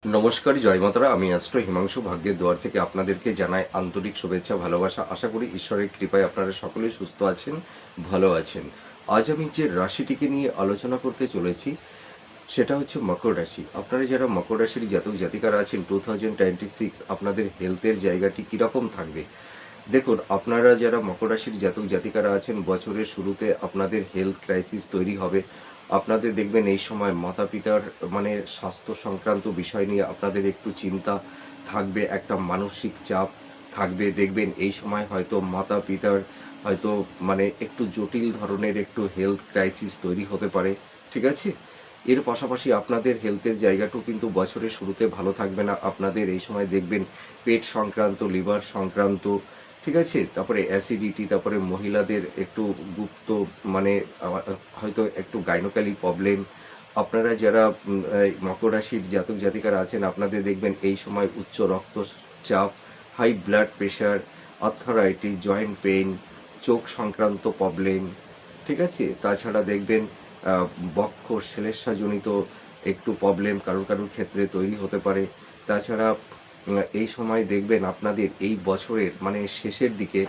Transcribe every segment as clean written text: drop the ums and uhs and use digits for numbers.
নমস্কার, জয় মাতারা। আমি অ্যাস্ট্রো হিমাংশু ভাগ্যের দুয়ার থেকে আপনাদেরকে জানাই আন্তরিক শুভেচ্ছা, ভালোবাসা। আশা করি ঈশ্বরের কৃপায় আপনারা সকলেই সুস্থ আছেন, ভালো আছেন। আজ আমি যে রাশিটিকে নিয়ে আলোচনা করতে চলেছি সেটা হচ্ছে মকর রাশি। আপনারা যারা মকর রাশির জাতক জাতিকারা আছেন, 2026 আপনাদের হেলথের জায়গাটি কীরকম থাকবে। দেখুন, আপনারা যারা মকর রাশির জাতক জাতিকারা আছেন, বছরের শুরুতে আপনাদের হেলথ ক্রাইসিস তৈরি হবে। আপনাদের দেখবেন এই সময় মাতা পিতার স্বাস্থ্য সংক্রান্ত বিষয় নিয়ে আপনাদের একটু চিন্তা থাকবে, একটা মানসিক চাপ থাকবে। দেখবেন এই সময় হয়তো মাতা পিতার হয়তো একটু জটিল ধরনের একটু হেলথ ক্রাইসিস তৈরি হতে পারে, ঠিক আছে। এর পাশাপাশি আপনাদের হেলথের জায়গাটাও কিন্তু বছরের শুরুতে ভালো থাকবে না। আপনাদের এই সময় দেখবেন পেট সংক্রান্ত, লিভার সংক্রান্ত, ঠিক আছে, তারপরে অ্যাসিডিটি, তারপরে মহিলাদের একটু গুপ্ত হয়তো একটু গাইনোকালি প্রবলেম। আপনারা যারা মকর রাশির জাতক জাতিকারা আছেন, আপনাদের দেখবেন এই সময় উচ্চ রক্তচাপ, high blood pressure, arthritis, joint pain, চোখ সংক্রান্ত প্রবলেম, ঠিক আছে। তাছাড়া দেখবেন বক্ষ শ্লেষ্মাজনিত একটু প্রবলেম কারোর কারোর ক্ষেত্রে তৈরি হতে পারে। তাছাড়া এই সময় দেখবেন আপনাদের এই বছরের শেষের দিকে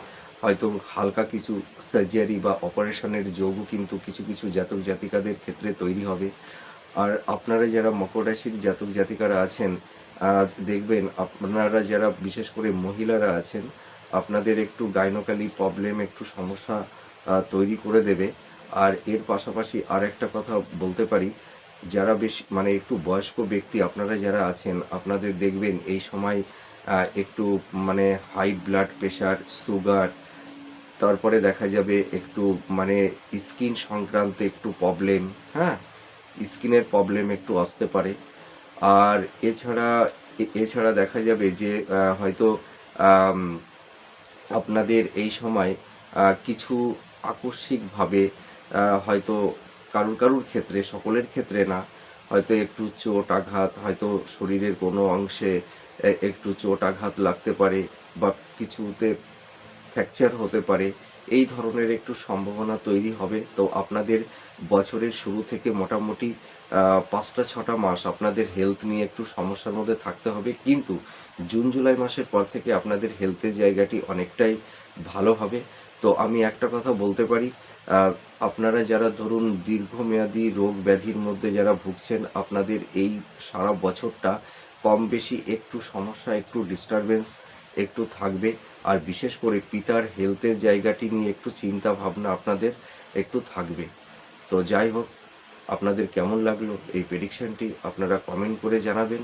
হয়তো হালকা কিছু সার্জারি বা অপারেশনের যোগও কিন্তু কিছু কিছু জাতক জাতিকাদের ক্ষেত্রে তৈরি হবে। আর আপনারা যারা মকর রাশির জাতক জাতিকারা আছেন, দেখবেন আপনারা যারা বিশেষ করে মহিলারা আছেন, আপনাদের একটু গাইনোকালি প্রবলেম, একটু সমস্যা তৈরি করে দেবে। আর এর পাশাপাশি আর একটা কথা বলতে পারি, যারা বেশি একটু বয়স্ক ব্যক্তি আপনারা যারা আছেন, আপনাদের দেখবেন এই সময় একটু হাই ব্লাড প্রেশার, সুগার, তারপরে দেখা যাবে একটু স্কিন সংক্রান্ত একটু প্রবলেম, হ্যাঁ, স্কিনের প্রবলেম একটু আসতে পারে। আর এছাড়া দেখা যাবে যে হয়তো আম, আপনাদের এই সময় কিছু আকস্মিকভাবে হয়তো কারুর কারুর ক্ষেত্রে, সকলের ক্ষেত্রে না, হয়তো একটু চোট আঘাত, হয়তো শরীরের কোনো অংশে একটু চোট আঘাত লাগতে পারে, বা কিছুতে ফ্র্যাকচার হতে পারে। এই ধরনের একটু সম্ভাবনা তৈরি হবে। তো আপনাদের বছরের শুরু থেকে মোটামুটি 5-6টা মাস আপনাদের হেলথ নিয়ে একটু সমস্যার মধ্যে থাকতে হবে, কিন্তু জুন জুলাই মাসের পর থেকে আপনাদের হেলথের জায়গাটি অনেকটাই ভালো হবে। তো আমি একটা কথা বলতে পারি, আপনারা যারা ধরুন দীর্ঘমেয়াদী রোগ ব্যাধির মধ্যে যারা ভুগছেন, আপনাদের এই সারা বছরটা কম বেশি একটু সমস্যা, একটু ডিস্টারবেন্স একটু থাকবে। আর বিশেষ করে পিতার হেলথের জায়গাটি নিয়ে একটু চিন্তা ভাবনা আপনাদের একটু থাকবে। তো যাই হোক, আপনাদের কেমন লাগলো এই প্রেডিকশনটি আপনারা কমেন্ট করে জানাবেন।